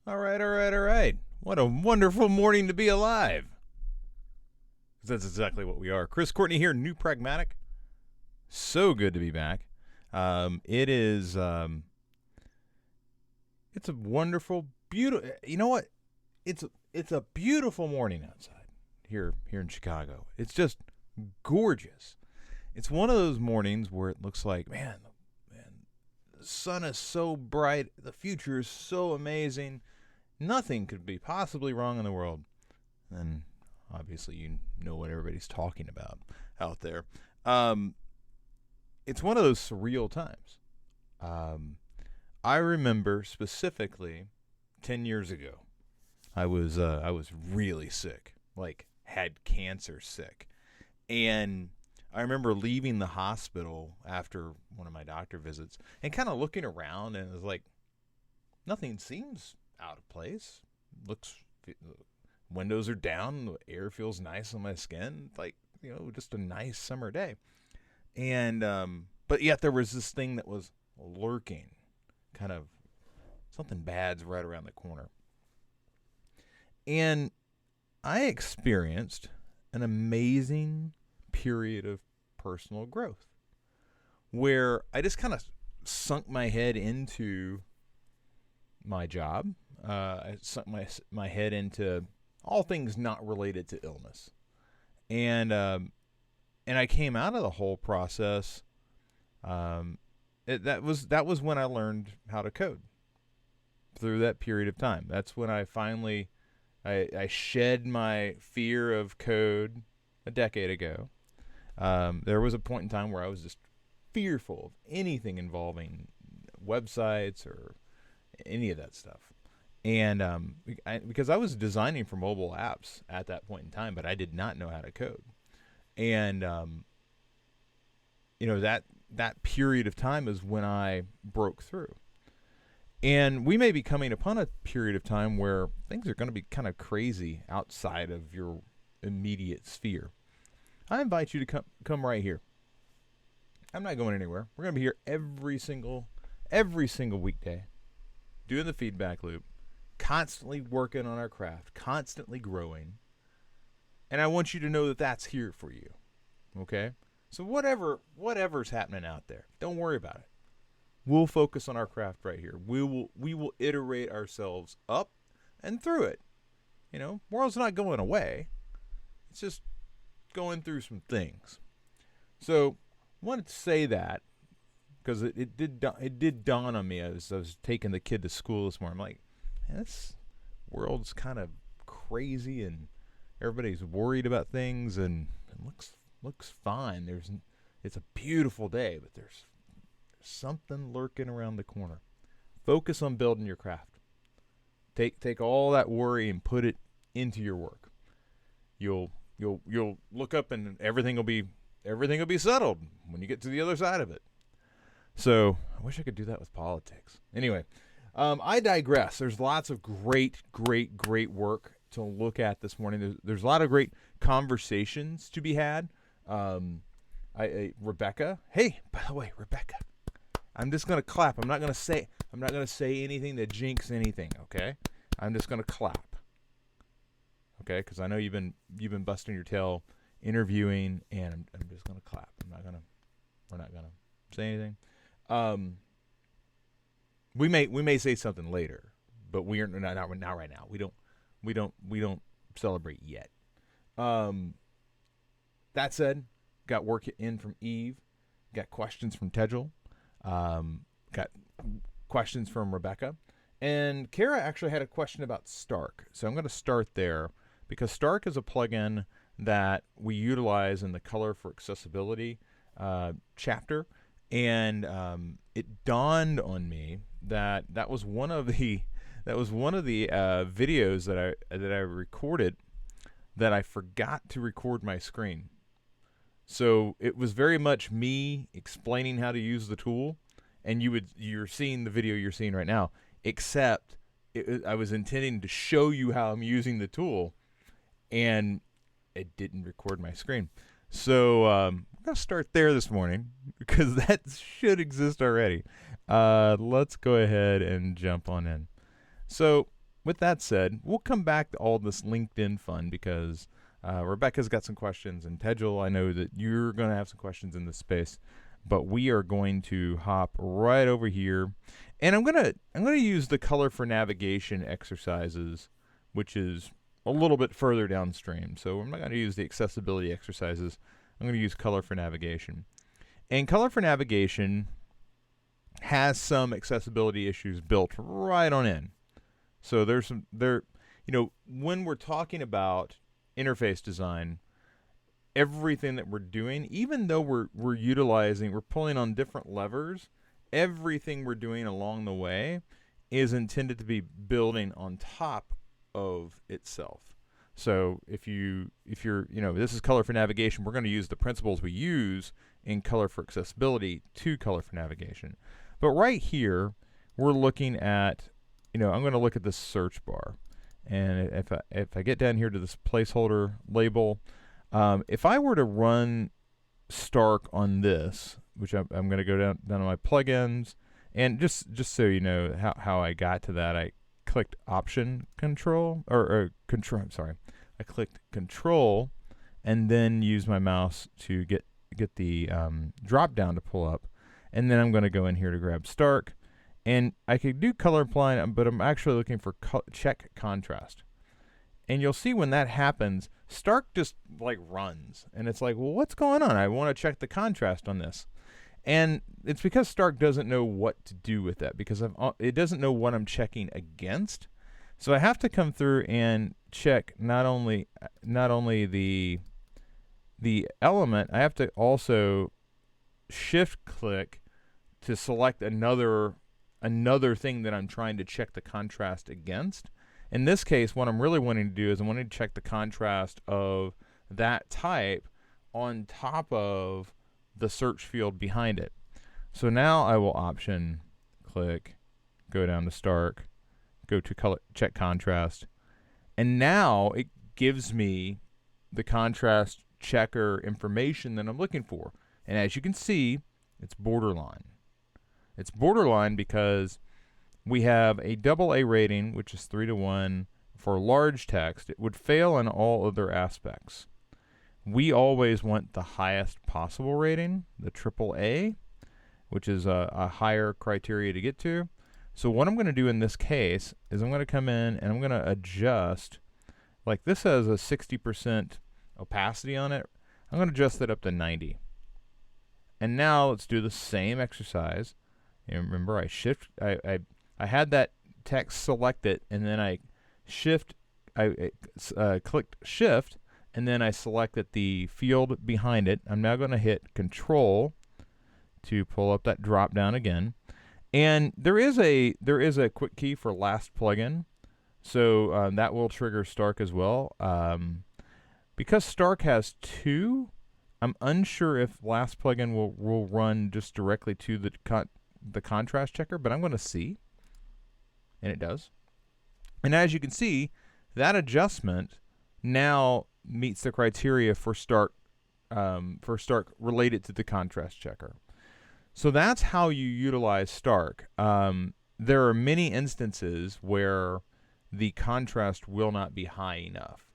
All right, all right, all right. What a wonderful morning to be alive. That's exactly what we are. Chris Courtney here, New Pragmatic. So good to be back. It is. It's a wonderful, beautiful. You know what? It's a beautiful morning outside here in Chicago. It's just gorgeous. It's one of those mornings where it looks like, man, the sun is so bright. The future is so amazing. Nothing could be possibly wrong in the world. And obviously, you know what everybody's talking about out there. It's one of those surreal times. I remember specifically 10 years ago, I was really sick, like had cancer sick, and I remember leaving the hospital after one of my doctor visits and kind of looking around, and it was like nothing seems out of place. Looks, windows are down, the air feels nice on my skin, like just a nice summer day. And but yet there was this thing that was lurking, kind of something bad's right around the corner. And I experienced an amazing period of personal growth where I just kind of sunk my head into my job. I sunk my head into all things not related to illness, and I came out of the whole process. That was when I learned how to code. Through that period of time, that's when I finally I shed my fear of code a decade ago. There was a point in time where I was just fearful of anything involving websites or any of that stuff. And because I was designing for mobile apps at that point in time, but I did not know how to code. And that period of time is when I broke through. And we may be coming upon a period of time where things are going to be kind of crazy outside of your immediate sphere. I invite you to come right here. I'm not going anywhere. We're going to be here every single weekday, doing the feedback loop, constantly working on our craft, constantly growing. And I want you to know that that's here for you. Okay? So whatever's happening out there, don't worry about it. We'll focus on our craft right here. We will iterate ourselves up and through it. World's not going away. It's just going through some things. So, I wanted to say that because it did dawn on me as I was taking the kid to school this morning. I'm like, man, this world's kind of crazy and everybody's worried about things and it looks fine. It's a beautiful day, but there's something lurking around the corner. Focus on building your craft. Take all that worry and put it into your work. You'll look up and everything will be settled when you get to the other side of it. So I wish I could do that with politics. Anyway, I digress. There's lots of great work to look at this morning. There's a lot of great conversations to be had. Rebecca. Hey, by the way, Rebecca. I'm just gonna clap. I'm not gonna say anything to jinx anything. Okay. I'm just gonna clap. Okay, because I know you've been busting your tail interviewing, and I'm just gonna clap. We're not gonna say anything. We may say something later, but we are not right now. We don't celebrate yet. That said, got work in from Eve, got questions from Tejal, got questions from Rebecca, and Kara actually had a question about Stark. So I'm going to start there because Stark is a plugin that we utilize in the Color for Accessibility chapter, and it dawned on me that was one of the videos that I recorded that I forgot to record my screen. So it was very much me explaining how to use the tool, and you're seeing the video you're seeing right now, except I was intending to show you how I'm using the tool, and it didn't record my screen. So I'm going to start there this morning because that should exist already. Let's go ahead and jump on in. So with that said, we'll come back to all this LinkedIn fun because Rebecca's got some questions, and Tejal, I know that you're going to have some questions in this space, but we are going to hop right over here, and I'm gonna use the color for navigation exercises, which is a little bit further downstream. So I'm not going to use the accessibility exercises. I'm going to use color for navigation, and color for navigation has some accessibility issues built right on in. So when we're talking about interface design, everything that we're doing, even though we're pulling on different levers, everything we're doing along the way is intended to be building on top of itself. So if you're, this is color for navigation, we're going to use the principles we use in color for accessibility to color for navigation. But right here, we're looking at, I'm going to look at this search bar. And if I get down here to this placeholder label, if I were to run Stark on this, which I'm going to go down to my plugins, and just so you know how I got to that, I clicked Option Control, or Control. I'm sorry, I clicked Control, and then use my mouse to get the drop down to pull up, and then I'm going to go in here to grab Stark. And I could do color applying, but I'm actually looking for check contrast. And you'll see when that happens, Stark just like runs. And it's like, well, what's going on? I want to check the contrast on this. And it's because Stark doesn't know what to do with that, because it doesn't know what I'm checking against. So I have to come through and check not only the element, I have to also shift click to select another thing that I'm trying to check the contrast against. In this case, what I'm really wanting to do is I'm wanting to check the contrast of that type on top of the search field behind it. So now I will option click, go down to Stark, go to color, check contrast, and now it gives me the contrast checker information that I'm looking for. And as you can see, it's borderline. It's borderline because we have a AA rating, which is 3:1 for large text. It would fail in all other aspects. We always want the highest possible rating, the AAA, which is a higher criteria to get to. So what I'm going to do in this case is I'm going to come in and I'm going to adjust, like this has a 60% opacity on it. I'm going to adjust that up to 90. And now let's do the same exercise. And remember, I had that text selected, and then I clicked Shift, and then I selected the field behind it. I'm now going to hit Control to pull up that drop down again. And there is a quick key for last plugin, so that will trigger Stark as well. Because Stark has 2, I'm unsure if last plugin will run just directly to the contrast checker, but I'm going to see, and it does. And as you can see, that adjustment now meets the criteria for Stark related to the contrast checker. So that's how you utilize Stark. There are many instances where the contrast will not be high enough,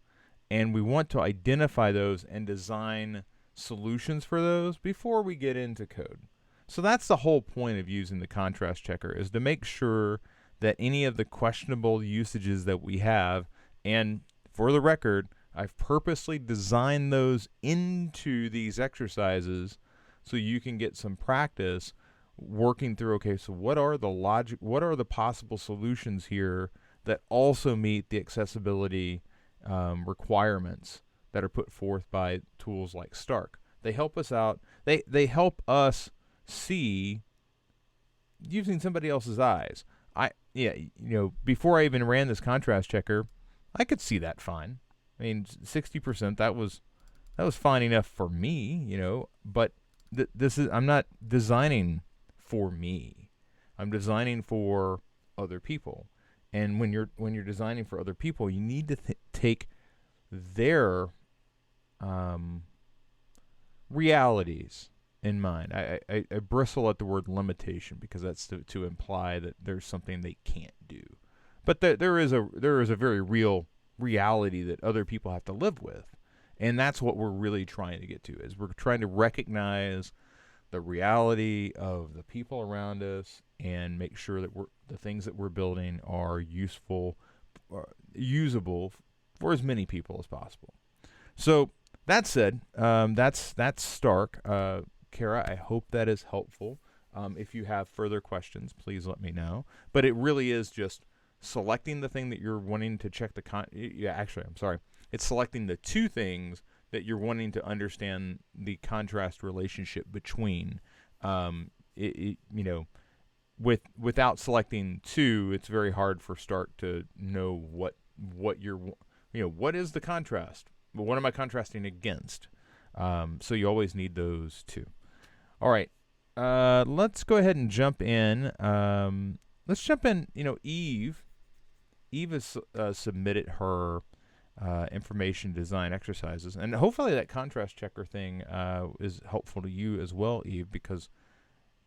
and we want to identify those and design solutions for those before we get into code. So that's the whole point of using the contrast checker, is to make sure that any of the questionable usages that we have, and for the record, I've purposely designed those into these exercises so you can get some practice working through, okay, so what are the possible solutions here that also meet the accessibility requirements that are put forth by tools like Stark. They help us out. They help us see using somebody else's eyes. Before I even ran this contrast checker, I could see that fine. I mean, 60%, that was fine enough for me, but I'm not designing for me. I'm designing for other people. And when you're designing for other people, you need to take their realities in mind. I bristle at the word limitation because that's to imply that there's something they can't do. but there is a very real reality that other people have to live with, and that's what we're really trying to get to. Is we're trying to recognize the reality of the people around us and make sure that the things that we're building are useful, usable for as many people as possible. So that said, that's Stark. Kara, I hope that is helpful. If you have further questions, please let me know. But it really is just selecting the thing that you're wanting to check actually, I'm sorry. It's selecting the two things that you're wanting to understand the contrast relationship between. Without selecting two, it's very hard for Stark to know what you're, what is the contrast? Well, what am I contrasting against? So you always need those two. All right. Let's go ahead and jump in. Let's jump in. Eve has submitted her information design exercises, and hopefully that contrast checker thing is helpful to you as well, Eve, because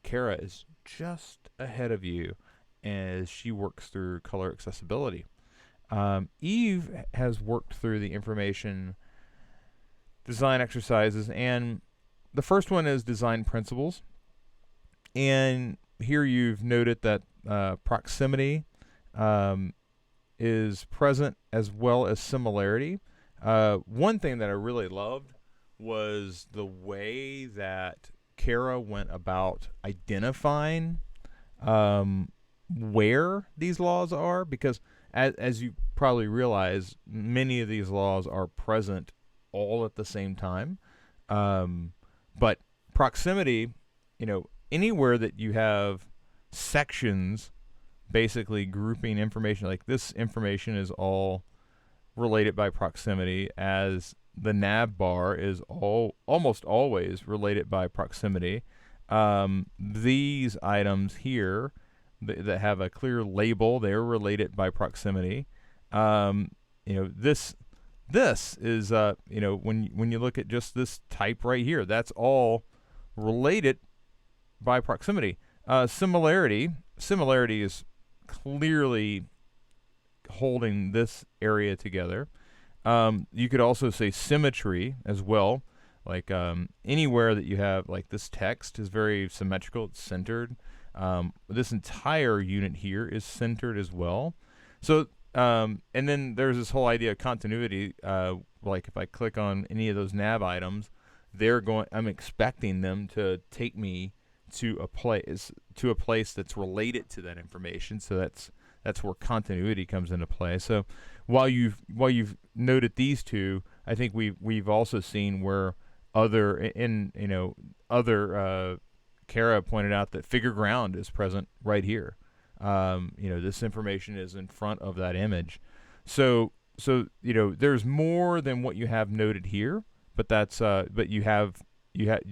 Kara is just ahead of you as she works through color accessibility. Eve has worked through the information design exercises, and the first one is design principles. And here you've noted that proximity is present as well as similarity. One thing that I really loved was the way that Kara went about identifying where these laws are, because as you probably realize, many of these laws are present all at the same time. But proximity, anywhere that you have sections basically grouping information, like this information is all related by proximity, as the nav bar is almost always related by proximity. These items here that have a clear label, they're related by proximity. This is when you look at just this type right here, that's all related by proximity. Similarity is clearly holding this area together. You could also say symmetry as well, like anywhere that you have, like this text is very symmetrical, it's centered. This entire unit here is centered as well. So and then there's this whole idea of continuity. Like if I click on any of those nav items, I'm expecting them to take me to a place that's related to that information. So that's where continuity comes into play. So while you've noted these two, I think we've also seen where Kara pointed out that figure ground is present right here. This information is in front of that image. So there's more than what you have noted here, but you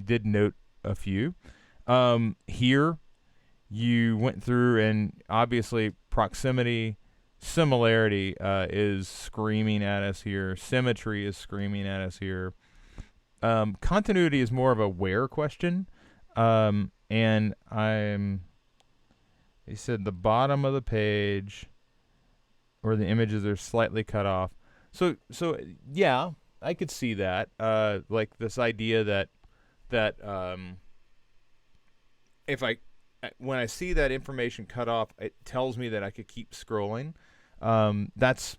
did note a few. Here you went through, and obviously proximity, similarity is screaming at us here. Symmetry is screaming at us here. Continuity is more of a where question. And he said the bottom of the page or the images are slightly cut off. So yeah, I could see that. Like this idea that when I see that information cut off, it tells me that I could keep scrolling. That's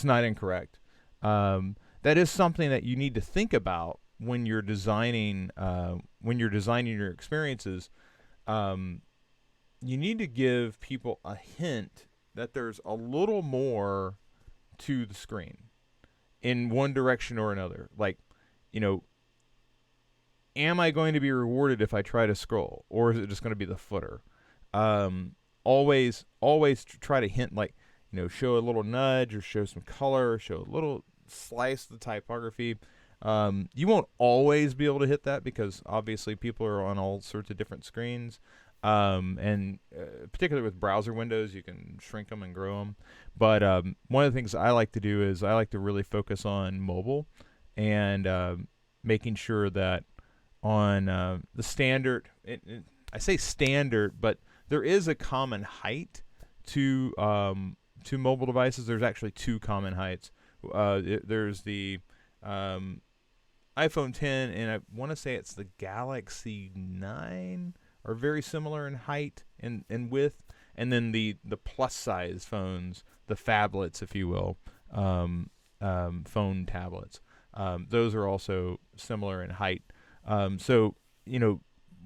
not incorrect. That is something that you need to think about when you're designing your experiences. You need to give people a hint that there's a little more to the screen in one direction or another. Like, am I going to be rewarded if I try to scroll, or is it just going to be the footer? Always try to hint, like, show a little nudge, or show some color, or show a little slice of the typography. You won't always be able to hit that, because obviously people are on all sorts of different screens. And particularly with browser windows, you can shrink them and grow them. But one of the things I like to do is I like to really focus on mobile, and making sure that on the standard, I say standard, but there is a common height to to mobile devices, there's actually two common heights. There's the iPhone 10, and I want to say it's the Galaxy 9, are very similar in height and width. And then the plus size phones, the phablets, if you will, phone tablets. Those are also similar in height. So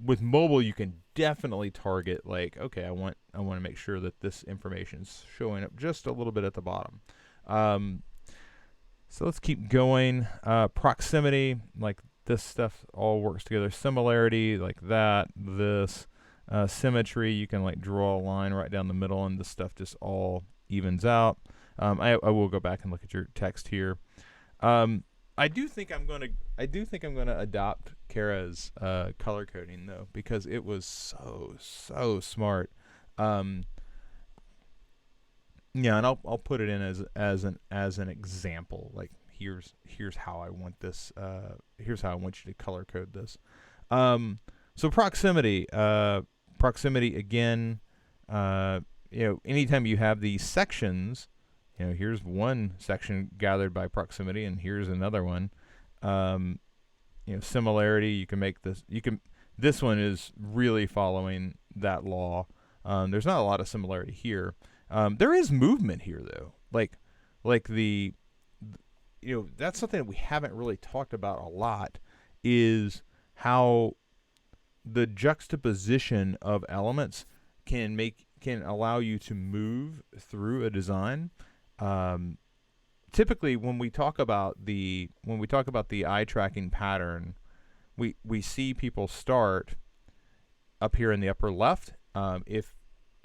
with mobile, you can definitely target like, okay, I want to make sure that this information is showing up just a little bit at the bottom. So let's keep going. Proximity, like this stuff all works together. Similarity, like that. This symmetry, you can like draw a line right down the middle, and this stuff just all evens out. I will go back and look at your text here. I do think I'm gonna adopt Kara's color coding though, because it was so smart. Yeah, and I'll put it in as an example. Like here's how I want this. Here's how I want you to color code this. So proximity again. Anytime you have these sections, here's one section gathered by proximity, and here's another one. Similarity. You can make this. This one is really following that law. There's not a lot of similarity here. There is movement here though. Like that's something that we haven't really talked about a lot, is how the juxtaposition of elements can allow you to move through a design. Typically when we talk about the eye tracking pattern, we see people start up here in the upper left.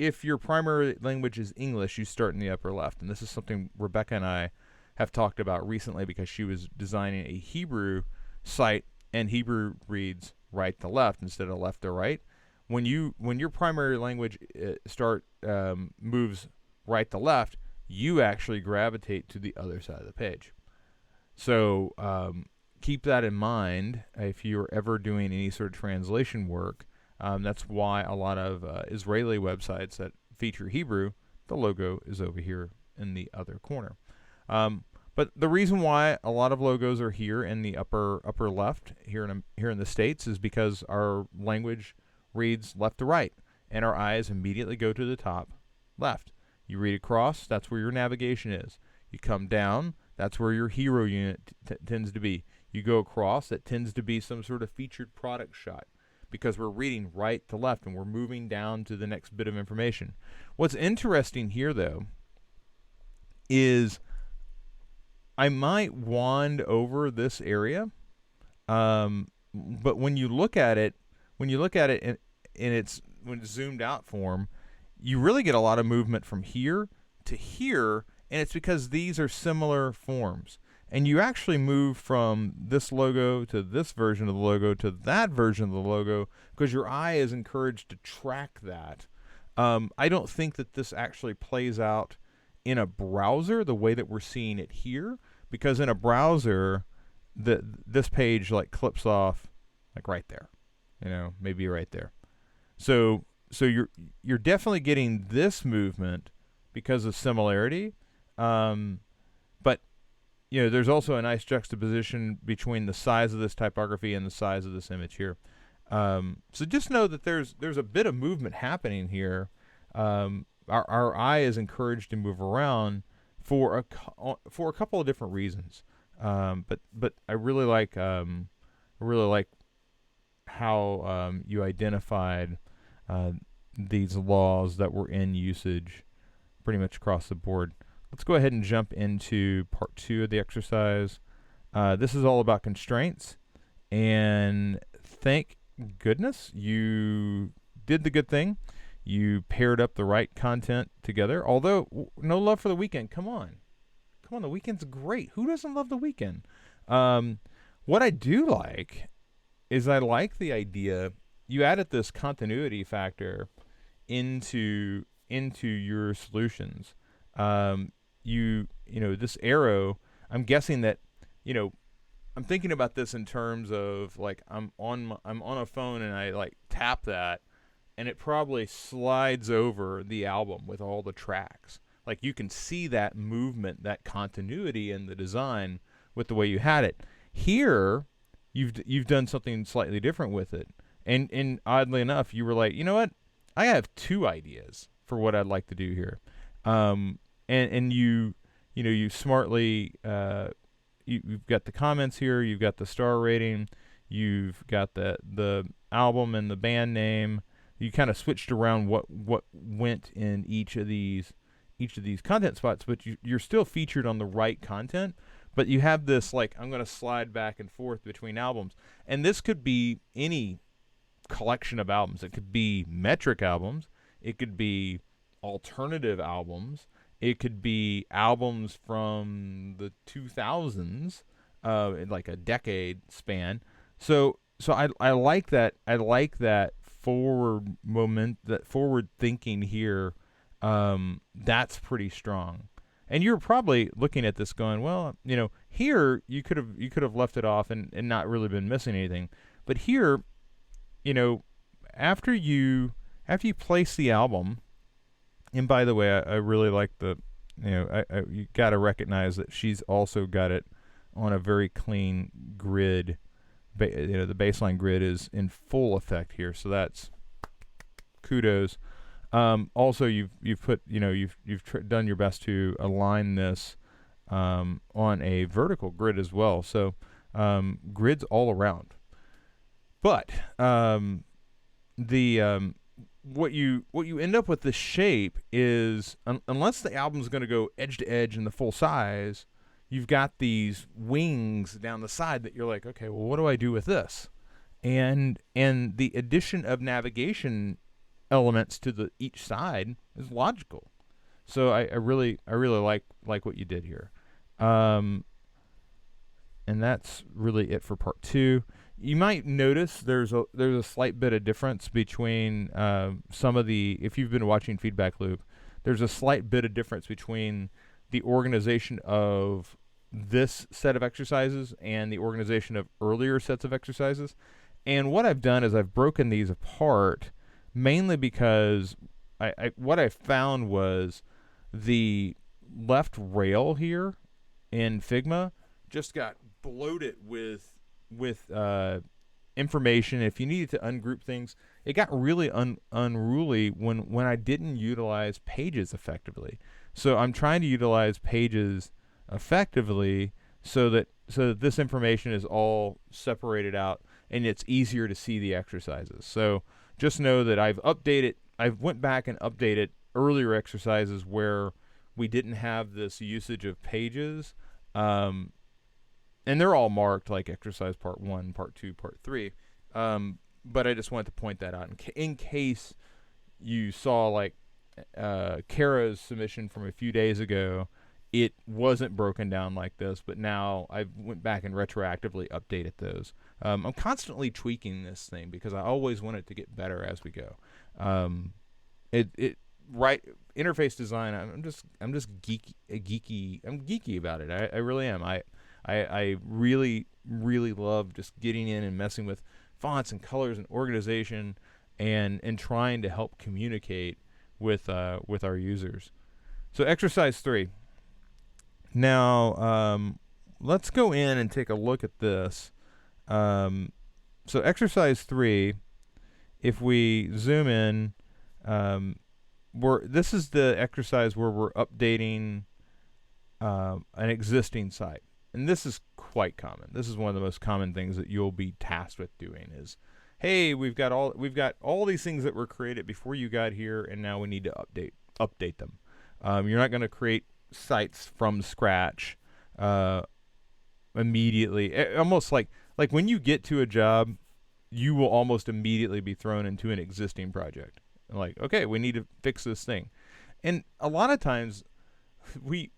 If your primary language is English, you start in the upper left. And this is something Rebecca and I have talked about recently, because she was designing a Hebrew site, and Hebrew reads right to left instead of left to right. When your primary language moves right to left, you actually gravitate to the other side of the page. So keep that in mind if you're ever doing any sort of translation work. That's why a lot of Israeli websites that feature Hebrew, the logo is over here in the other corner. But the reason why a lot of logos are here in the upper left here in the States is because our language reads left to right, and our eyes immediately go to the top left. You read across, that's where your navigation is. You come down, that's where your hero unit tends to be. You go across, that tends to be some sort of featured product shot, because we're reading right to left and we're moving down to the next bit of information. What's interesting here, though, is I might wand over this area, but when you look at it in its when it's zoomed out form, you really get a lot of movement from here to here, and it's because these are similar forms. And you actually move from this logo to this version of the logo to that version of the logo, because your eye is encouraged to track that. I don't think that this actually plays out in a browser the way that we're seeing it here, because in a browser, this page like clips off like right there, maybe right there. So you're definitely getting this movement because of similarity, but there's also a nice juxtaposition between the size of this typography and the size of this image here. So just know that there's a bit of movement happening here. Our eye is encouraged to move around for a couple of different reasons. But I really like how you identified these laws that were in usage pretty much across the board. Let's go ahead and jump into part 2 of the exercise. This is all about constraints, and thank goodness you did the good thing. You paired up the right content together. Although, no love for the weekend. Come on, the weekend's great. Who doesn't love the weekend? What I do like is I like the idea you added this continuity factor into your solutions. This arrow, I'm guessing that, I'm thinking about this in terms of like I'm on a phone and I like tap that, and it probably slides over the album with all the tracks. Like you can see that movement, that continuity in the design with the way you had it. Here, you've done something slightly different with it, and oddly enough, you were like, you know what, I have two ideas for what I'd like to do here, and you smartly you've got the comments here, you've got the star rating, you've got the album and the band name. You kind of switched around what went in each of these content spots, but you're still featured on the right content. But you have this, like, I'm going to slide back and forth between albums, and this could be any collection of albums. It could be metric albums, it could be alternative albums, it could be albums from the 2000s, in like a decade span. So I like that. I like that forward thinking here. That's pretty strong. And you're probably looking at this going, well, here you could have left it off and not really been missing anything. But here, after you place the album, and by the way, I really like you got to recognize that she's also got it on a very clean grid. The baseline grid is in full effect here, so that's kudos. Also, you've put done your best to align this on a vertical grid as well. So grids all around. But what you end up with the shape is unless the album's going to go edge to edge in the full size, you've got these wings down the side that you're like, okay, well, what do I do with this? And the addition of navigation elements to each side is logical. So I really like what you did here. And that's really it for part 2. You might notice there's a slight bit of difference between some of if you've been watching Feedback Loop, there's a slight bit of difference between the organization of this set of exercises and the organization of earlier sets of exercises. And what I've done is I've broken these apart mainly because what I found was the left rail here in Figma just got bloated with information. If you needed to ungroup things, it got really unruly when I didn't utilize pages effectively. So I'm trying to utilize pages effectively so that this information is all separated out and it's easier to see the exercises. So just know that I've went back and updated earlier exercises where we didn't have this usage of pages, and they're all marked like exercise part 1, part 2, part 3. But I just wanted to point that out in case you saw like Kara's submission from a few days ago. It wasn't broken down like this, but now I went back and retroactively updated those. I'm constantly tweaking this thing because I always want it to get better as we go. Interface design. I'm just geeky. I'm geeky about it. I really am. I really love just getting in and messing with fonts and colors and organization and trying to help communicate with our users. So exercise 3. Now, let's go in and take a look at this. So exercise 3, if we zoom in, this is the exercise where we're updating an existing site. And this is quite common. This is one of the most common things that you'll be tasked with doing is, hey, we've got all these things that were created before you got here, and now we need to update them. You're not going to create sites from scratch immediately. Almost like when you get to a job, you will almost immediately be thrown into an existing project. Like, okay, we need to fix this thing. And a lot of times we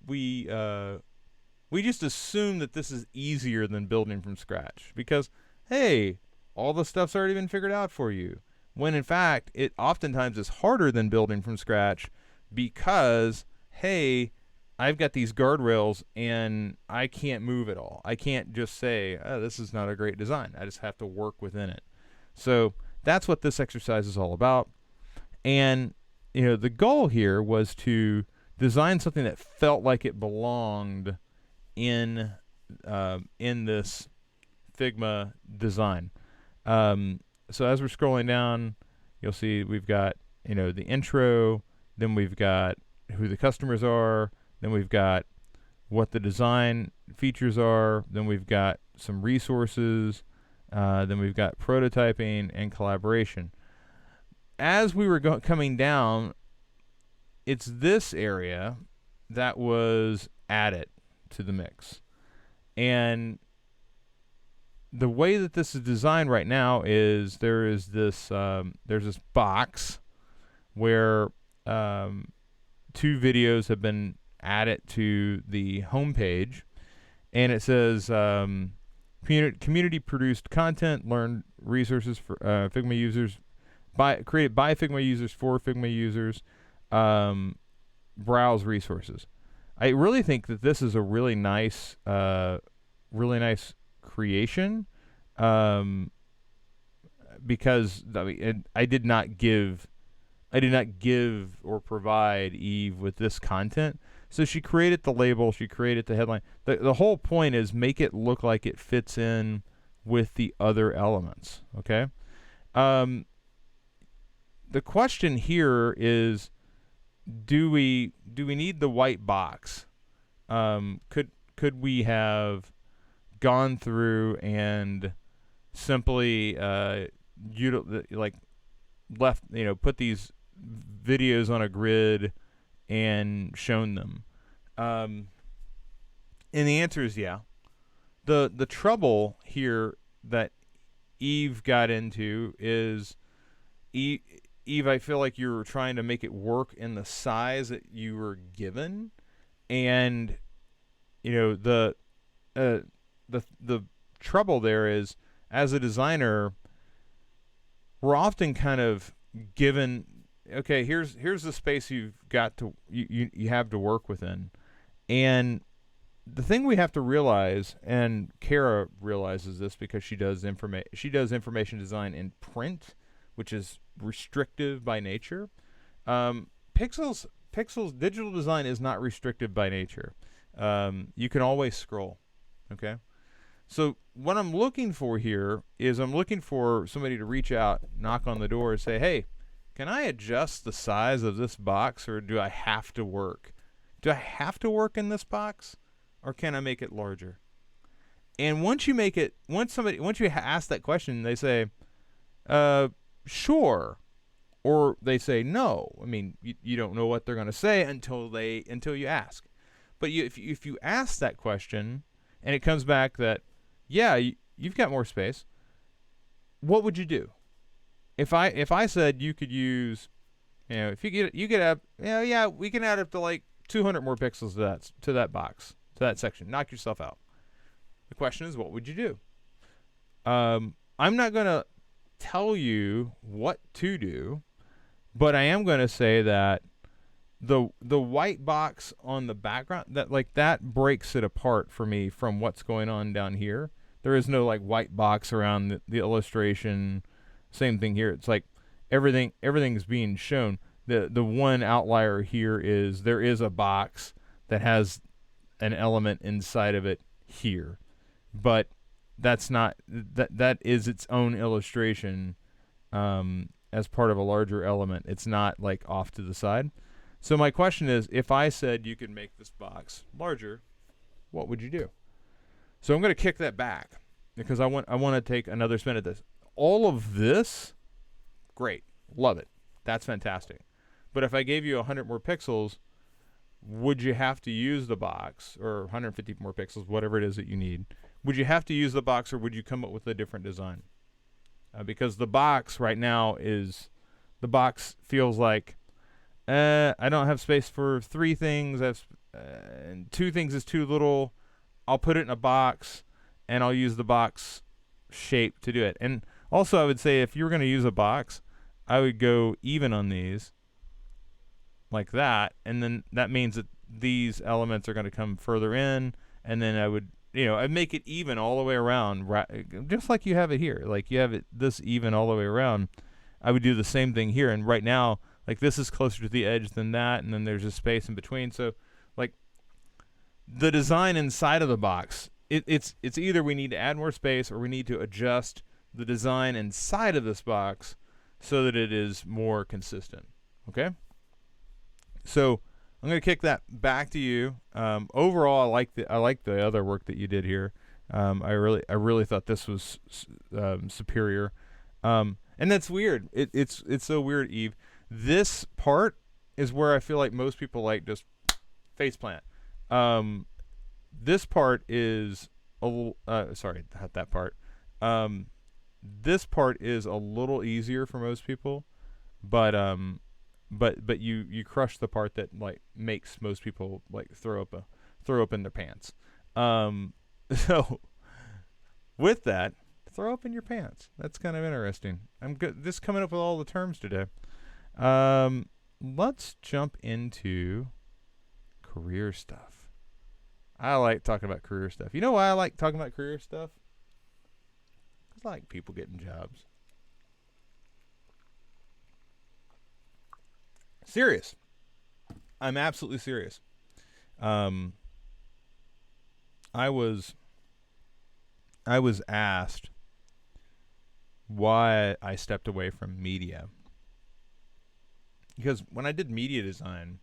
just assume that this is easier than building from scratch because, hey, all the stuff's already been figured out for you. When in fact, it oftentimes is harder than building from scratch because, hey, I've got these guardrails and I can't move at all. I can't just say, oh, this is not a great design. I just have to work within it. So that's what this exercise is all about. And, the goal here was to design something that felt like it belonged in this Figma design. So as we're scrolling down, you'll see we've got, the intro, then we've got who the customers are, then we've got what the design features are, then we've got some resources, then we've got prototyping and collaboration. As we were coming down, it's this area that was added to the mix. And the way that this is designed right now is there's this box where 2 videos have been added to the home page, and it says community produced content, learn resources for Figma users, created by Figma users for Figma users, browse resources. I really think that this is a really nice creation, because I did not give or provide Eve with this content. So she created the label, she created the headline. The whole point is make it look like it fits in with the other elements. Okay. The question here is, do we need the white box? Could we have gone through and simply put these videos on a grid and shown them? And the answer is yeah. The trouble here that Eve got into is Eve, I feel like you were trying to make it work in the size that you were given, and the trouble there is, as a designer, we're often kind of given, okay, here's the space you've got to you have to work within. And the thing we have to realize, and Kara realizes this because she does information design in print, which is restrictive by nature. Pixels digital design is not restrictive by nature. You can always scroll. Okay. So what I'm looking for here is I'm looking for somebody to reach out, knock on the door, and say, hey, can I adjust the size of this box, or do I have to work? Do I have to work in this box, or can I make it larger? And once you ask that question, they say, sure, or they say no. I mean, you don't know what they're going to say until you ask. But if you ask that question and it comes back that, yeah, you've got more space, what would you do? If I said you could use, if you get up, yeah, we can add up to like 200 more pixels to that box, to that section. Knock yourself out. The question is, what would you do? I'm not going to tell you what to do, but I am going to say that the white box on the background, that breaks it apart for me from what's going on down here. There is no like white box around the illustration. Same thing here. It's like everything's being shown. The one outlier here is there is a box that has an element inside of it here, but that's not that is its own illustration as part of a larger element. It's not like off to the side. So my question is, if I said you could make this box larger, what would you do? So I'm going to kick that back because I want to take another spin at this. All of this, great, love it, that's fantastic. But if I gave you 100 more pixels, would you have to use the box, or 150 more pixels, whatever it is that you need? Would you have to use the box, or would you come up with a different design? Because the box right now feels like, I don't have space for 3 things. And 2 things is too little. I'll put it in a box, and I'll use the box shape to do it. And also, I would say if you were going to use a box, I would go even on these, like that, and then that means that these elements are going to come further in, and then I would, I'd make it even all the way around, just like you have it here. Like you have it this even all the way around. I would do the same thing here, and right now like this is closer to the edge than that, and then there's a space in between. So like the design inside of the box, it's either we need to add more space or we need to adjust the design inside of this box so that it is more consistent. Okay? So I'm going to kick that back to you. Overall, I like the other work that you did here. I really thought this was superior. And that's weird. It's so weird, Eve. This part is where I feel like most people like just faceplant. This part is a little, sorry, not that part. This part is a little easier for most people, but you crush the part that like makes most people like throw up in their pants. So with that, throw up in your pants. That's kind of interesting. I'm just coming up with all the terms today. Let's jump into career stuff. I like talking about career stuff. You know why I like talking about career stuff? Because I like people getting jobs. Serious. I'm absolutely serious. I was asked why I stepped away from media. Because when I did media design,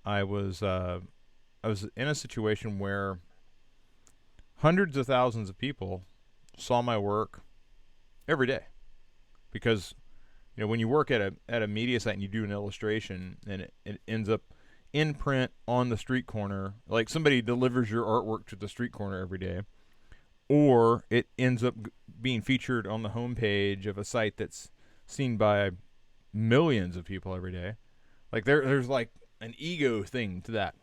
I was in a situation where hundreds of thousands of people saw my work every day. Because when you work at a media site and you do an illustration and it ends up in print on the street corner, like somebody delivers your artwork to the street corner every day, or it ends up being featured on the homepage of a site that's seen by millions of people every day. Like there's like an ego thing to that.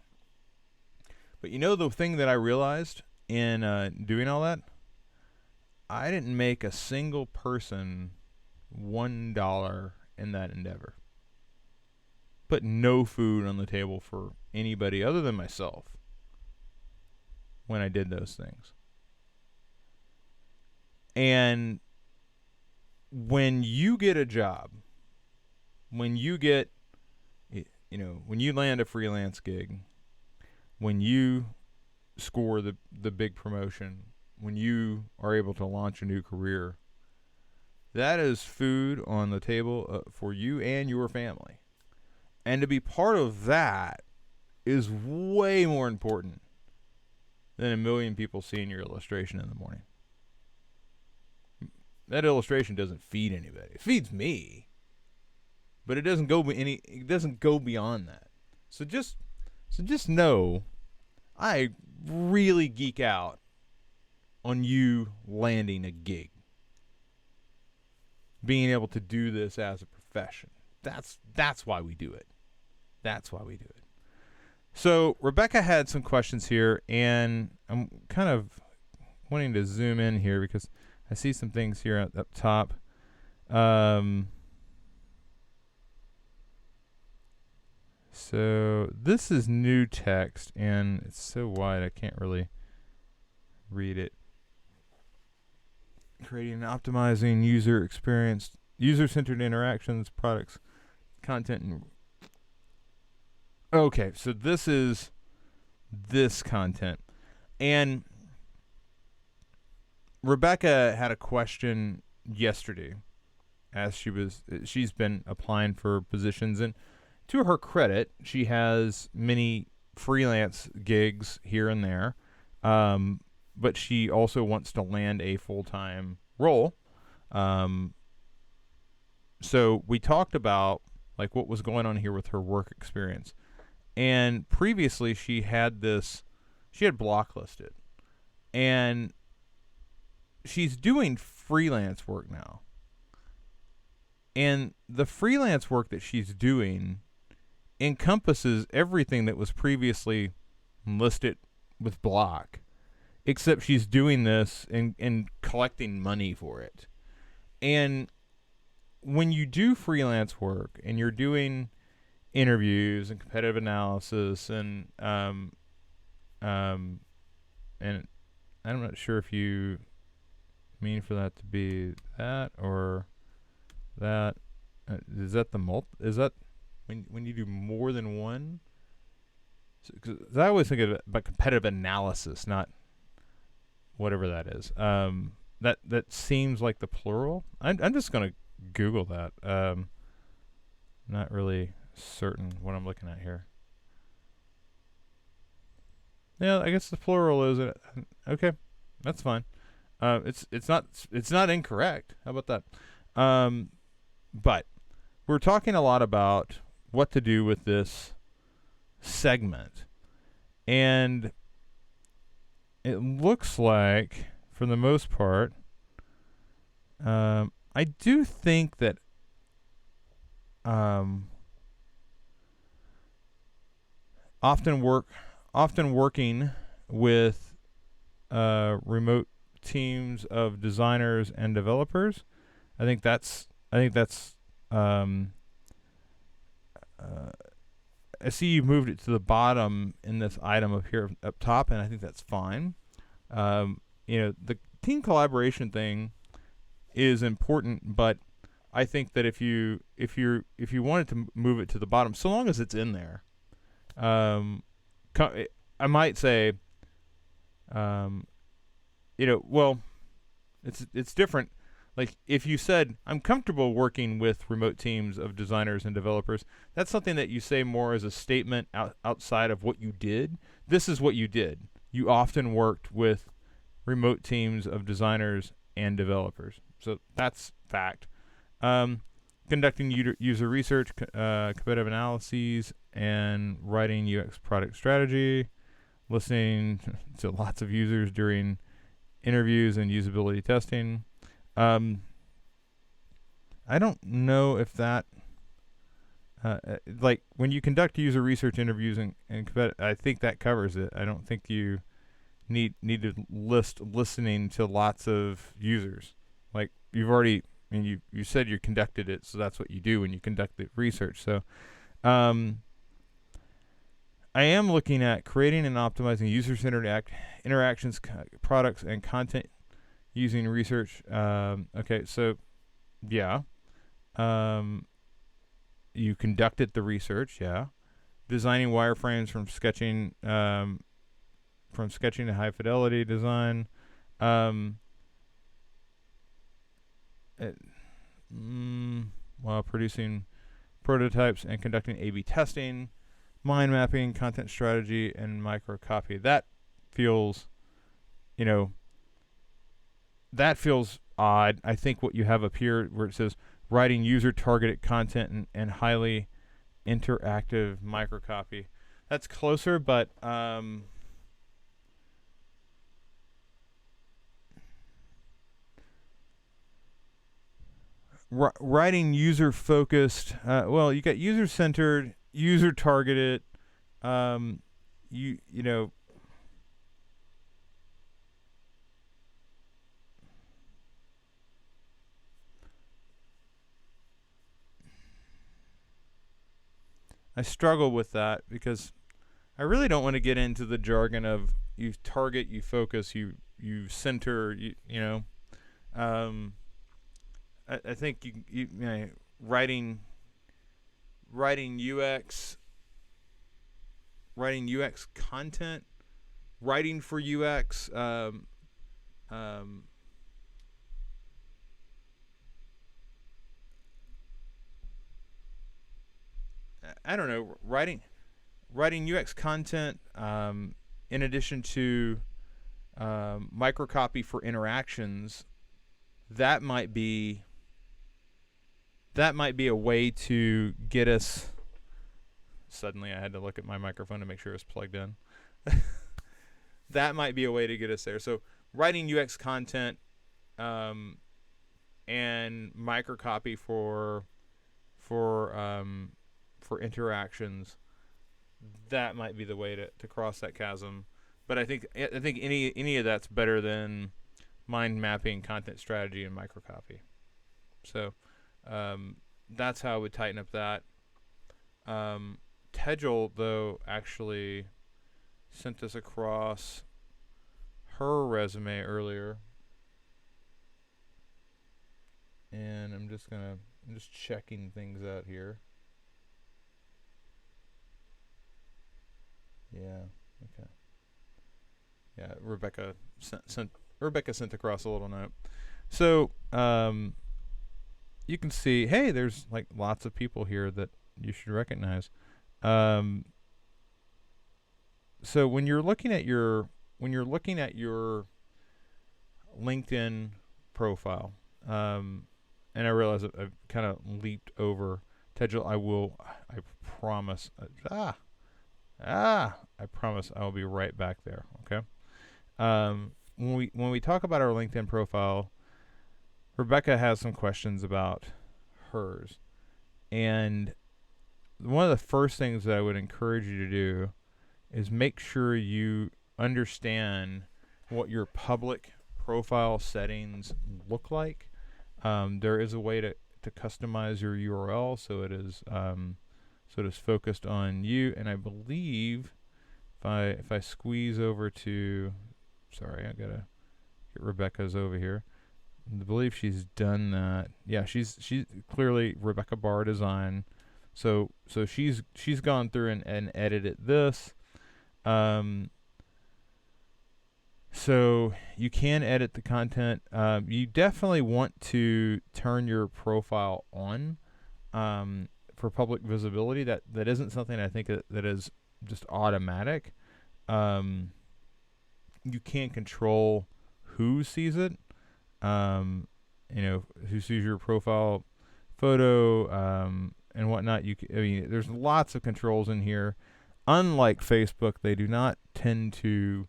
But the thing that I realized in doing all that, I didn't make a single person $1 in that endeavor. Put no food on the table for anybody other than myself when I did those things. And when you get a job, when you get, when you land a freelance gig, when you score the big promotion, when you are able to launch a new career, that is food on the table for you and your family. And to be part of that is way more important than a million people seeing your illustration in the morning. That illustration doesn't feed anybody. It feeds me, but it doesn't go beyond that. So just know, I really geek out on you landing a gig, being able to do this as a profession. That's why we do it. That's why we do it. So Rebecca had some questions here, and I'm kind of wanting to zoom in here because I see some things here up top. So this is new text, and it's so wide I can't really read it. Creating and optimizing user experience, user-centered interactions, products, content, and okay, so this is this content. And Rebecca had a question yesterday as she's been applying for positions, and to her credit, she has many freelance gigs here and there. But she also wants to land a full-time role. So we talked about like what was going on here with her work experience. And previously she had blocklisted. And she's doing freelance work now. And the freelance work that she's doing encompasses everything that was previously listed with block, except she's doing this and collecting money for it. And when you do freelance work and you're doing interviews and competitive analysis and I'm not sure if you mean for that to be that or that. Is that Is that when you do more than one? 'Cause I always think of it about competitive analysis, not whatever that is. That seems like the plural. I'm just gonna Google that. Not really certain what I'm looking at here. Yeah, I guess the plural is okay. That's fine. It's not incorrect. How about that? But we're talking a lot about what to do with this segment, and it looks like, for the most part, I do think that often working with remote teams of designers and developers. I think that's. Um, I see you moved it to the bottom in this item up here up top, and I think that's fine. The team collaboration thing is important, but I think that if you wanted to move it to the bottom, so long as it's in there, I might say, well, it's different. Like, if you said, I'm comfortable working with remote teams of designers and developers, that's something that you say more as a statement outside of what you did. This is what you did. You often worked with remote teams of designers and developers. So that's fact. Conducting user research, competitive analyses, and writing UX product strategy, listening to lots of users during interviews and usability testing. I don't know if that, like, when you conduct user research interviews and I think that covers it. I don't think you need to list listening to lots of users. Like, you've already, I mean, you said you conducted it, so that's what you do when you conduct the research. So, I am looking at creating and optimizing user-centered interactions, products, and content using research. Okay, so yeah, you conducted the research. Yeah, designing wireframes from sketching to high fidelity design. While producing prototypes and conducting A/B testing, mind mapping, content strategy, and micro copy. That feels, that feels odd. I think what you have up here where it says writing user targeted content and highly interactive microcopy, that's closer, but writing user focused, well, you got user centered, user targeted, you know I struggle with that because I really don't want to get into the jargon of you target, you focus, you center, I think writing UX content, writing for UX, I don't know, writing UX content, in addition to microcopy for interactions. That might be a way to get us. Suddenly, I had to look at my microphone to make sure it's plugged in. That might be a way to get us there. So, writing UX content, and microcopy for interactions. That might be the way to cross that chasm. But I think any of that's better than mind mapping, content strategy, and microcopy. So that's how I would tighten up that. Tejal, though, actually sent us across her resume earlier, and I'm just gonna I'm just checking things out here. Yeah. Okay. Yeah. Rebecca sent across a little note. So you can see, hey, there's like lots of people here that you should recognize. Um, so when you're looking at your LinkedIn profile, and I realize I've kind of leaped over Tedgel. I promise. I promise I will be right back there. Okay. When we talk about our LinkedIn profile, Rebecca has some questions about hers, and one of the first things that I would encourage you to do is make sure you understand what your public profile settings look like. There is a way to customize your URL so it is focused on you. And I believe if I squeeze over to, sorry, I gotta get Rebecca's over here. I believe she's done that. Yeah, she's clearly Rebecca Barr Design. So she's gone through and edited this. So you can edit the content. You definitely want to turn your profile on for public visibility. That isn't something I think that is just automatic. You can't control who sees it. Who sees your profile photo and whatnot. I mean, there's lots of controls in here. Unlike Facebook, they do not tend to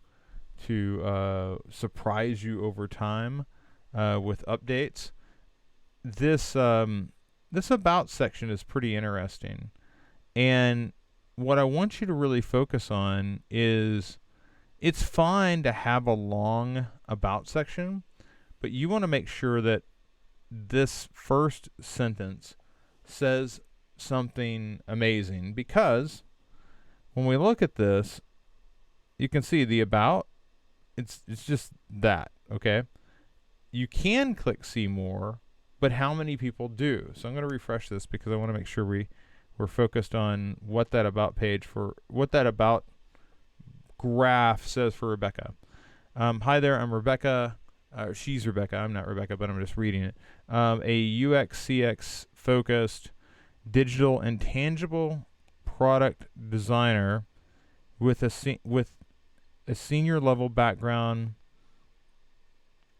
surprise you over time with updates. This about section is pretty interesting, and what I want you to really focus on is it's fine to have a long about section, but you want to make sure that this first sentence says something amazing, because when we look at this, you can see the about. It's just that, okay? You can click see more, but how many people do? So I'm going to refresh this because I want to make sure we're focused on what that about graph says for Rebecca. Hi there, I'm Rebecca. She's Rebecca. I'm not Rebecca, but I'm just reading it. A UX CX focused digital and tangible product designer with a senior level background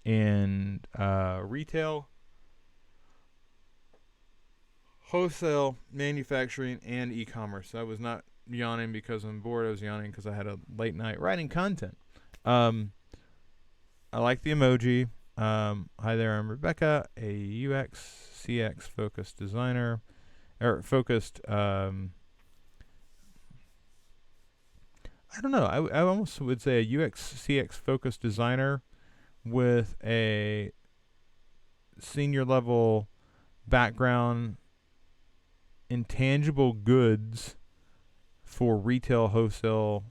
in retail, wholesale, manufacturing, and e-commerce. I was not yawning because I'm bored. I was yawning because I had a late night writing content. I like the emoji. Hi there, I'm Rebecca, a UX CX focused designer, or focused. I don't know. I almost would say a UX CX focused designer with a senior level background in tangible goods for retail, wholesale,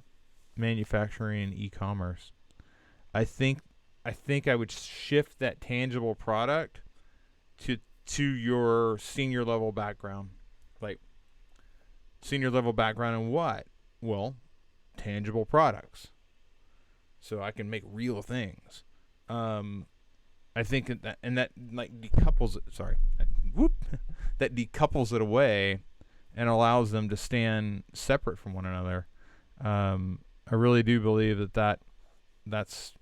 manufacturing, and e-commerce. I think I would shift that tangible product to your senior level background. Like, senior level background in what? Well, tangible products. So I can make real things. I think that like decouples it. Sorry, that decouples it away and allows them to stand separate from one another. I really do believe that's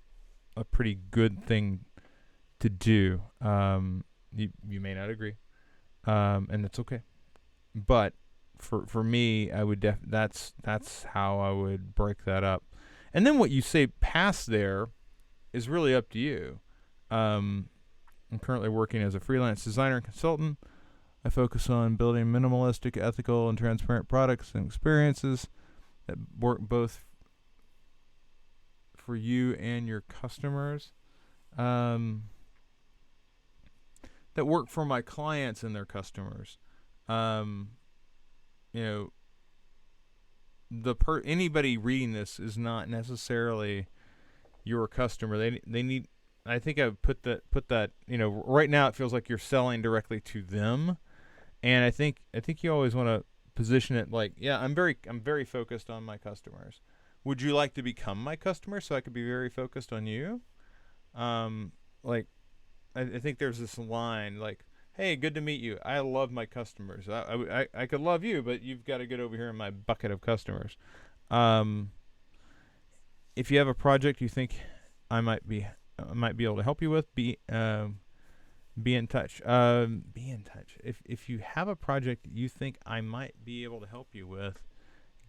a pretty good thing to do. You may not agree, and it's okay. But for me, I would that's how I would break that up. And then what you say past there is really up to you. I'm currently working as a freelance designer and consultant. I focus on building minimalistic, ethical, and transparent products and experiences that work both for you and your customers. That work for my clients and their customers. Anybody reading this is not necessarily your customer. They need. I think I put that. Right now it feels like you're selling directly to them, And I think you always want to position it like, yeah, I'm very focused on my customers. Would you like to become my customer so I could be very focused on you? Um, like I think there's this line like, "Hey, good to meet you. I love my customers. I could love you, but you've got to get over here in my bucket of customers." Um, if you have a project you think I might be able to help you with, be in touch. Be in touch. If you have a project you think I might be able to help you with,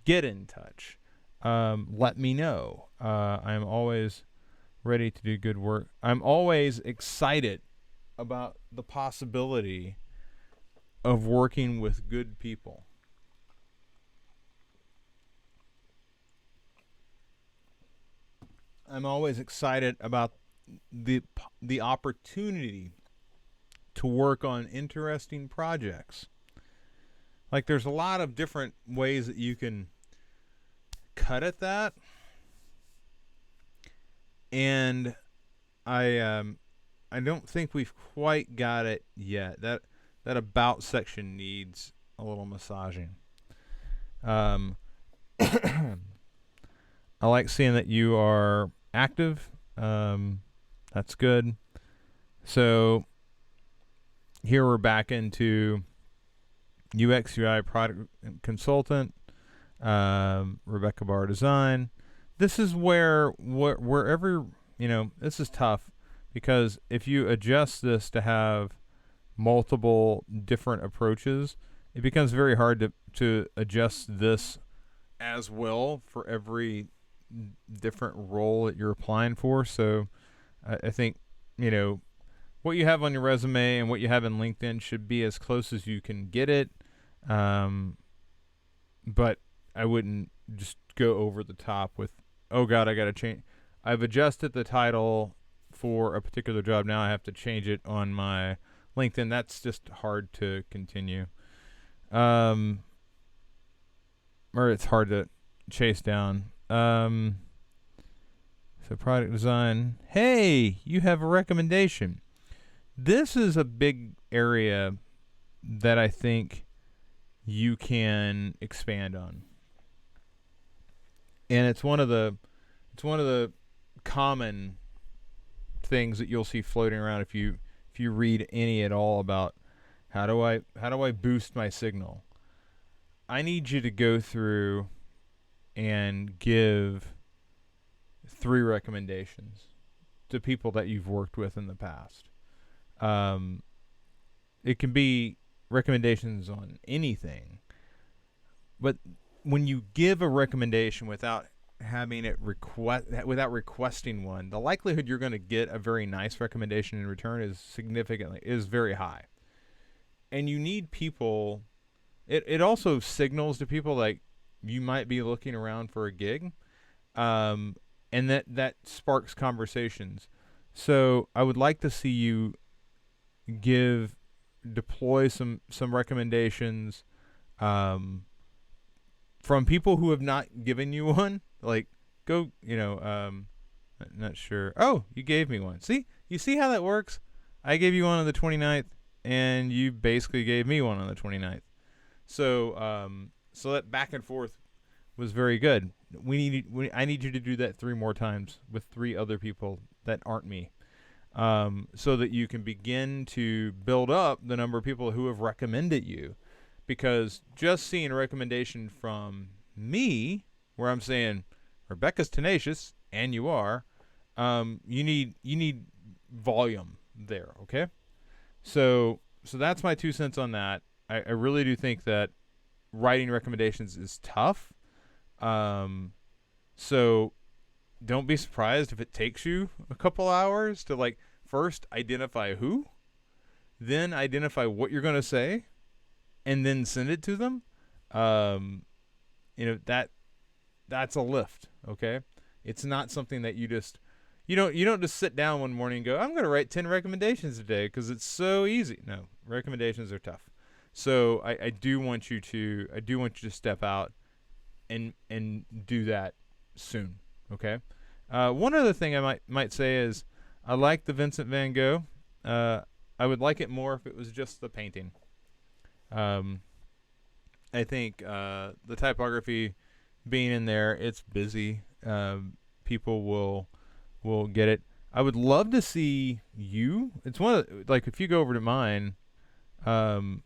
get in touch. Let me know. I'm always ready to do good work. I'm always excited about the possibility of working with good people. I'm always excited about the the opportunity to work on interesting projects. Like there's a lot of different ways that you can cut at that, and I don't think we've quite got it yet. That about section needs a little massaging. Um, I like seeing that you are active. That's good. So here we're back into UX UI product consultant, Rebecca Barr design. This is wherever this is tough because if you adjust this to have multiple different approaches, it becomes very hard to adjust this as well for every different role that you're applying for. So I think what you have on your resume and what you have in LinkedIn should be as close as you can get it. Um, but I wouldn't just go over the top with, oh God, I got to change. I've adjusted the title for a particular job. Now I have to change it on my LinkedIn. That's just hard to continue. Or it's hard to chase down. So product design. Hey, you have a recommendation. This is a big area that I think you can expand on. And it's one of the common things that you'll see floating around if you read any at all about how do I boost my signal. I need you to go through and give 3 recommendations to people that you've worked with in the past. It can be recommendations on anything, but when you give a recommendation without requesting one, the likelihood you're going to get a very nice recommendation in return is very high. And you need people. It also signals to people like you might be looking around for a gig, and that sparks conversations. So I would like to see you deploy some recommendations from people who have not given you one. Like not sure. Oh, you gave me one. You see how that works? I gave you one on the 29th, and you basically gave me one on the 29th. So that back and forth was very good. I need you to do that 3 more times with 3 other people that aren't me, so that you can begin to build up the number of people who have recommended you. Because just seeing a recommendation from me, where I'm saying Rebecca's tenacious, and you are, you need volume there. Okay, so that's my 2 cents on that. I really do think that writing recommendations is tough. So don't be surprised if it takes you a couple hours to first identify who, then identify what you're going to say, and then send it to them. That's a lift. Okay, it's not something that you don't just sit down one morning and go, I'm going to write 10 recommendations today because it's so easy. No, recommendations are tough. So I do want you to step out and do that soon. Okay. One other thing I might say is I like the Vincent van Gogh. I would like it more if it was just the painting. Um, I think the typography being in there, it's busy. People will get it. I would love to see you. It's one of like if you go over to mine, um,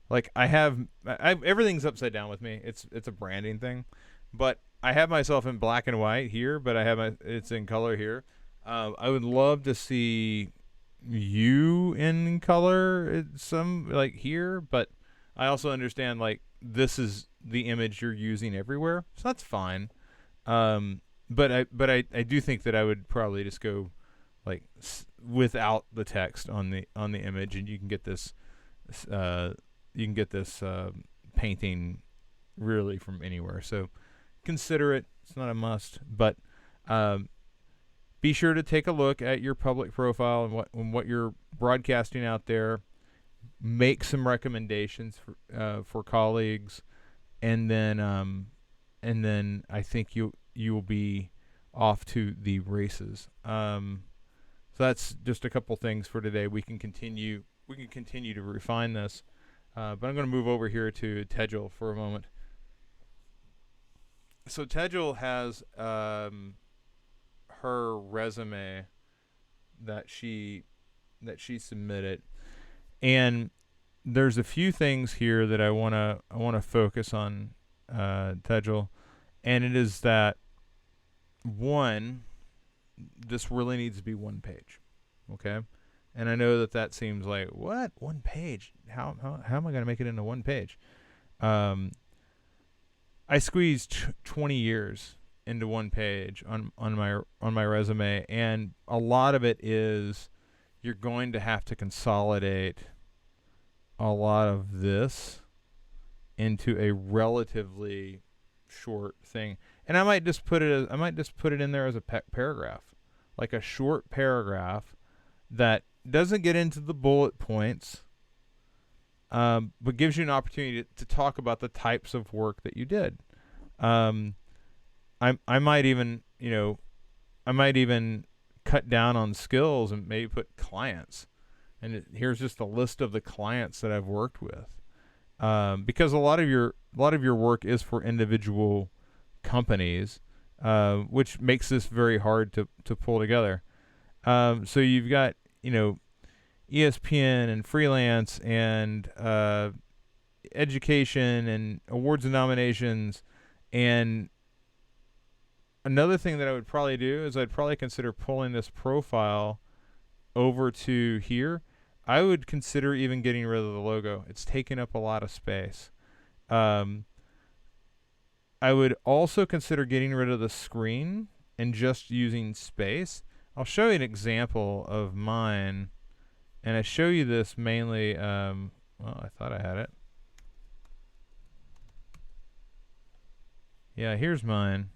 like everything's upside down with me. It's a branding thing, but I have myself in black and white here, but it's in color here. I would love to see you in color some like here, but I also understand like this is the image you're using everywhere, so that's fine. Um, but I do think that I would probably just go like without the text on the image, and uh, you can get this painting really from anywhere. So consider it. It's not a must, but um, be sure to take a look at your public profile and what you're broadcasting out there. Make some recommendations for colleagues, and then I think you will be off to the races. So that's just a couple things for today. We can continue to refine this, but I'm going to move over here to Tejal for a moment. So Tejal has her resume that she submitted, and there's a few things here that I wanna focus on, Tejal, and it is that one, this really needs to be one page, okay? And I know that seems like what, one page? How am I gonna make it into one page? I squeezed 20 years into one page on my resume, and a lot of it is you're going to have to consolidate a lot of this into a relatively short thing. And I might just put it in there as a paragraph, like a short paragraph that doesn't get into the bullet points, but gives you an opportunity to talk about the types of work that you did. I might even cut down on skills and maybe put clients. And here's just a list of the clients that I've worked with, because a lot of your work is for individual companies, which makes this very hard to pull together. So you've got ESPN and freelance and education and awards and nominations. And another thing that I would probably do is I'd probably consider pulling this profile over to here. I would consider even getting rid of the logo. It's taking up a lot of space. I would also consider getting rid of the screen and just using space. I'll show you an example of mine, and I show you this mainly. Well, I thought I had it. Yeah, here's mine.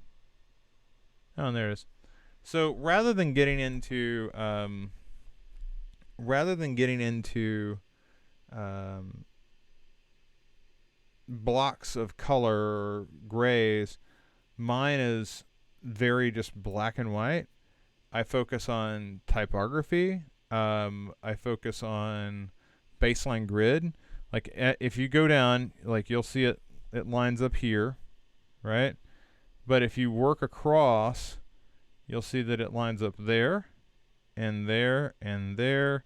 Oh, and there it is. So rather than getting into blocks of color or grays, mine is very just black and white. I focus on typography. I focus on baseline grid. Like if you go down, like you'll see it lines up here, right? But if you work across, you'll see that it lines up there and there and there.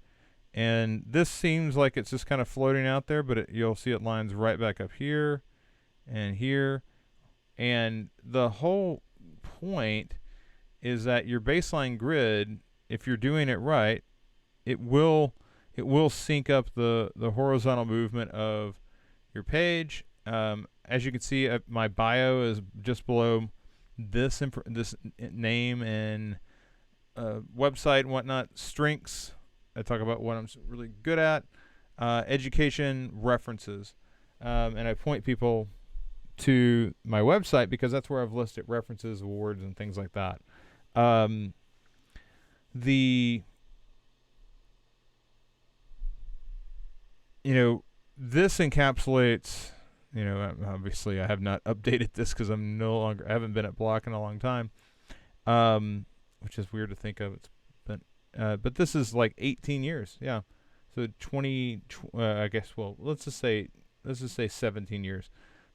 And this seems like it's just kind of floating out there, but you'll see it lines right back up here and here. And the whole point is that your baseline grid, if you're doing it right, it will sync up the horizontal movement of your page. As you can see, my bio is just below this name and website and whatnot. Strengths, I talk about what I'm really good at. Education, references, and I point people to my website because that's where I've listed references, awards, and things like that. This encapsulates. Obviously, I have not updated this because I haven't been at Block in a long time, which is weird to think of. But this is like 18 years, yeah. So 20, I guess. Well, let's just say let's just say 17 years.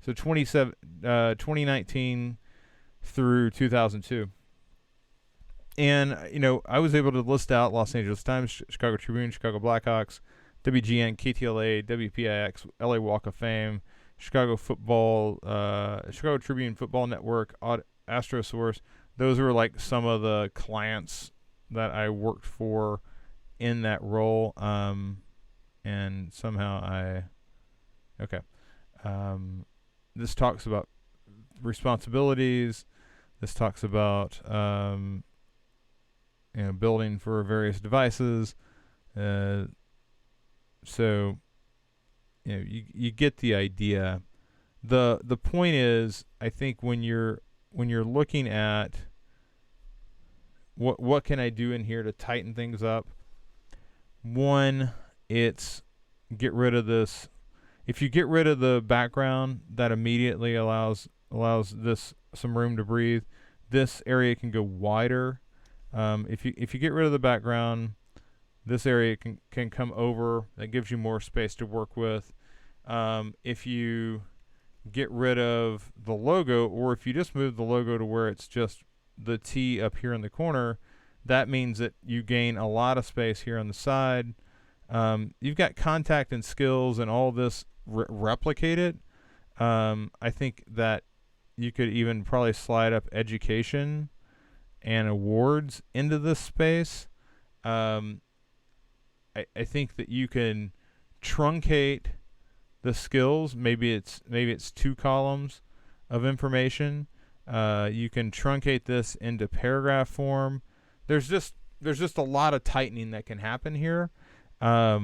So 2019 through 2002. And, I was able to list out Los Angeles Times, Chicago Tribune, Chicago Blackhawks, WGN, KTLA, WPIX, LA Walk of Fame, Chicago Football, Chicago Tribune Football Network, Astrosource. Those were like some of the clients that I worked for in that role. And somehow okay. This talks about responsibilities. This talks about, building for various devices. So, you get the idea. The point is, I think when you're looking at what can I do in here to tighten things up, one, it's get rid of this. If you get rid of the background, that immediately allows this some room to breathe. This area can go wider. If you get rid of the background, this area can come over. That gives you more space to work with. If you get rid of the logo, or if you just move the logo to where it's just the T up here in the corner, that means that you gain a lot of space here on the side. You've got contact and skills and all this replicated. I think that you could even probably slide up education and awards into this space. I think that you can truncate the skills. Maybe it's 2 columns of information. You can truncate this into paragraph form. There's just a lot of tightening that can happen here. I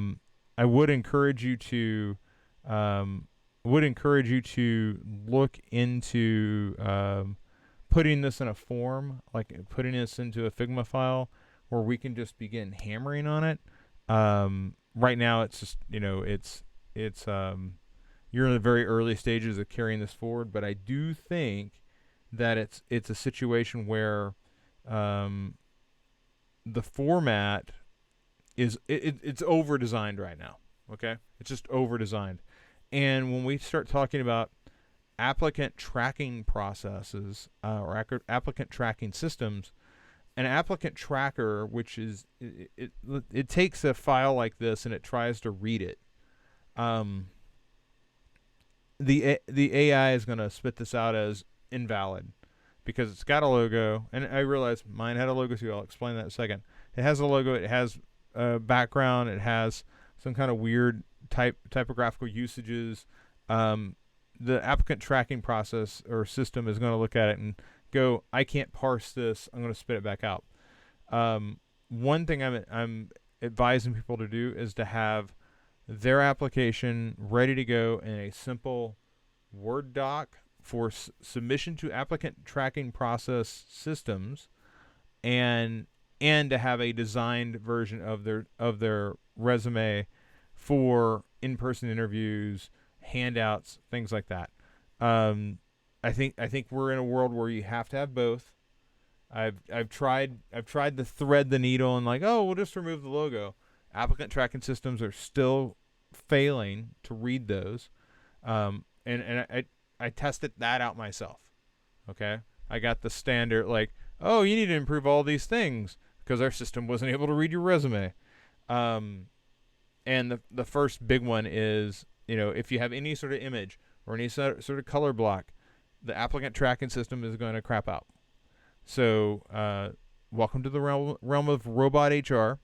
would encourage you to look into putting this in a form, like putting this into a Figma file where we can just begin hammering on it. Right now, it's just you're in the very early stages of carrying this forward, but I do think that it's a situation where the format it's over designed right now. Okay, it's just over designed, and when we start talking about applicant tracking processes or applicant tracking systems, an applicant tracker, which is it takes a file like this and it tries to read it. The AI is going to spit this out as invalid because it's got a logo, and I realize mine had a logo too. I'll explain that in a second. It has a logo. It has a background. It has some kind of weird typographical usages. The applicant tracking process or system is going to look at it and go, I can't parse this. I'm going to spit it back out. One thing I'm advising people to do is to have their application ready to go in a simple Word doc for submission to applicant tracking process systems, and to have a designed version of their resume for in-person interviews, handouts, things like that. I think we're in a world where you have to have both. I've tried to thread the needle and we'll just remove the logo. Applicant tracking systems are still failing to read those, and I tested that out myself. Okay, I got the standard you need to improve all these things because our system wasn't able to read your resume. And the first big one is if you have any sort of image or any sort of color block, the applicant tracking system is going to crap out. So welcome to the realm of robot HR.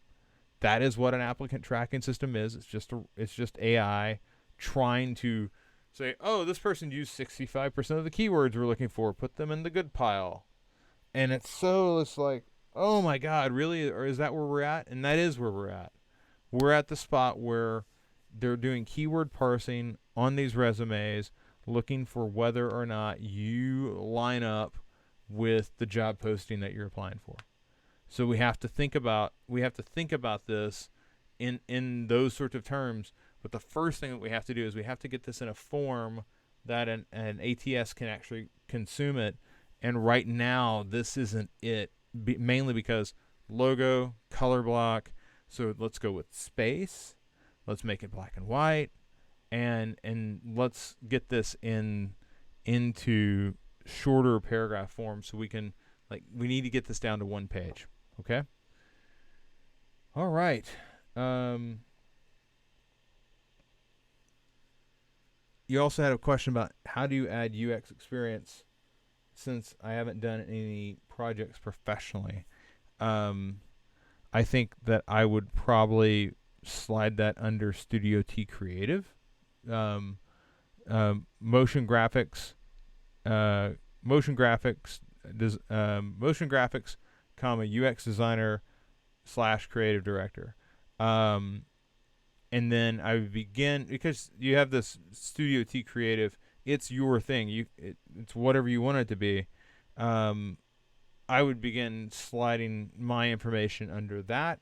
That is what an applicant tracking system is. It's just AI trying to say, this person used 65% of the keywords we're looking for. Put them in the good pile. And it's like, oh my God, really? Or is that where we're at? And that is where we're at. We're at the spot where they're doing keyword parsing on these resumes, looking for whether or not you line up with the job posting that you're applying for. So we have to think about this in those sorts of terms. But the first thing that we have to do is we have to get this in a form that an ATS can actually consume it. And right now, this isn't it, mainly because logo, color block. So let's go with space. Let's make it black and white. and let's get this into shorter paragraph form so we can, like, we need to get this down to one page. Okay. All right. You also had a question about how do you add UX experience, since I haven't done any projects professionally. I think that I would probably slide that under Studio T Creative. Motion graphics, motion graphics, comma UX designer / creative director. And then I would begin, because you have this Studio T Creative, it's your thing. It's whatever you want it to be. I would begin sliding my information under that.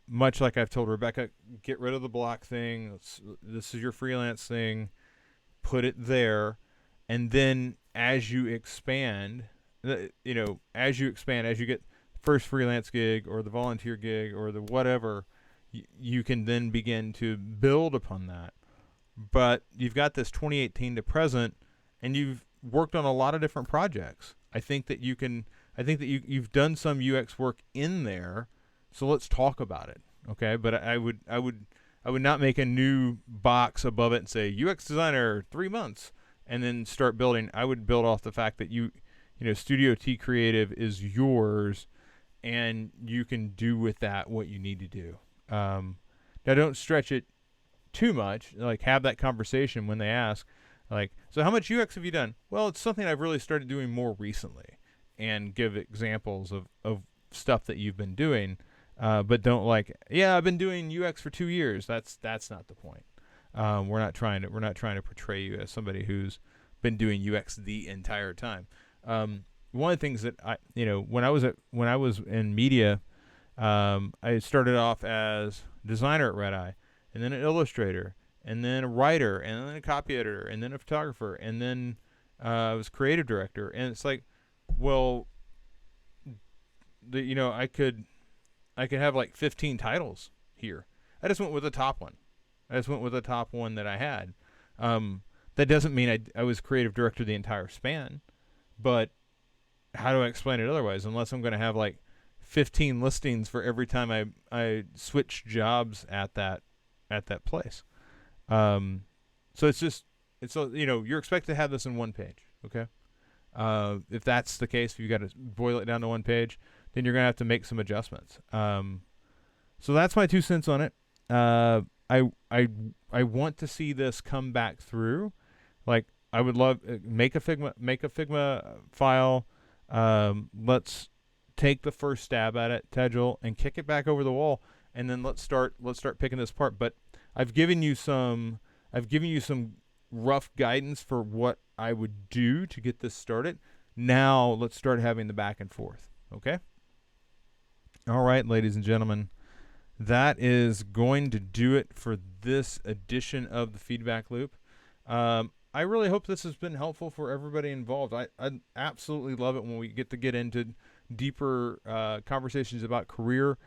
Much like I've told Rebecca, get rid of the block thing. This is your freelance thing. Put it there. And then as you expand, as you get first freelance gig or the volunteer gig or the whatever, you can then begin to build upon that. But you've got this 2018 to present, and you've worked on a lot of different projects. I think that you've done some UX work in there, so let's talk about it. Okay, but I would not make a new box above it and say UX designer 3 months and then start building. I would build off the fact that Studio T Creative is yours, and you can do with that what you need to do. Now, don't stretch it too much. Like, have that conversation when they ask, like, so how much UX have you done? Well, it's something I've really started doing more recently, and give examples of stuff that you've been doing. But don't I've been doing UX for 2 years. That's not the point. We're not trying to portray you as somebody who's been doing UX the entire time. One of the things that when I was in media, I started off as designer at Red Eye, and then an illustrator, and then a writer, and then a copy editor, and then a photographer, and then I was creative director. And it's like, well, I could have like 15 titles here. I just went with the top one. That I had. That doesn't mean I was creative director the entire span, but how do I explain it otherwise? Unless I'm going to have like 15 listings for every time I switch jobs at that place. So you're expected to have this in one page. Okay. If that's the case, if you got to boil it down to one page, then you're going to have to make some adjustments. So that's my 2 cents on it. I want to see this come back through. Like, I would love make a Figma file. Let's take the first stab at it, Tedgel, and kick it back over the wall, and then let's start picking this apart. But I've given you some rough guidance for what I would do to get this started. Now let's start having the back and forth. Okay? All right, ladies and gentlemen, that is going to do it for this edition of the Feedback Loop. I really hope this has been helpful for everybody involved. I absolutely love it when we get into deeper conversations about career.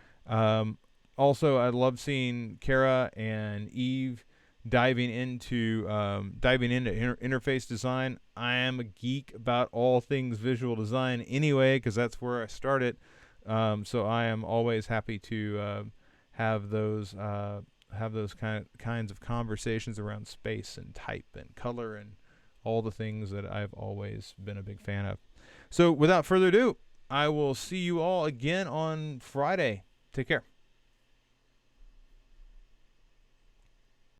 Also, I love seeing Kara and Eve diving into interface design. I am a geek about all things visual design anyway, because that's where I started. So I am always happy to have those kinds of conversations around space and type and color and all the things that I've always been a big fan of. So without further ado, I will see you all again on Friday. Take care.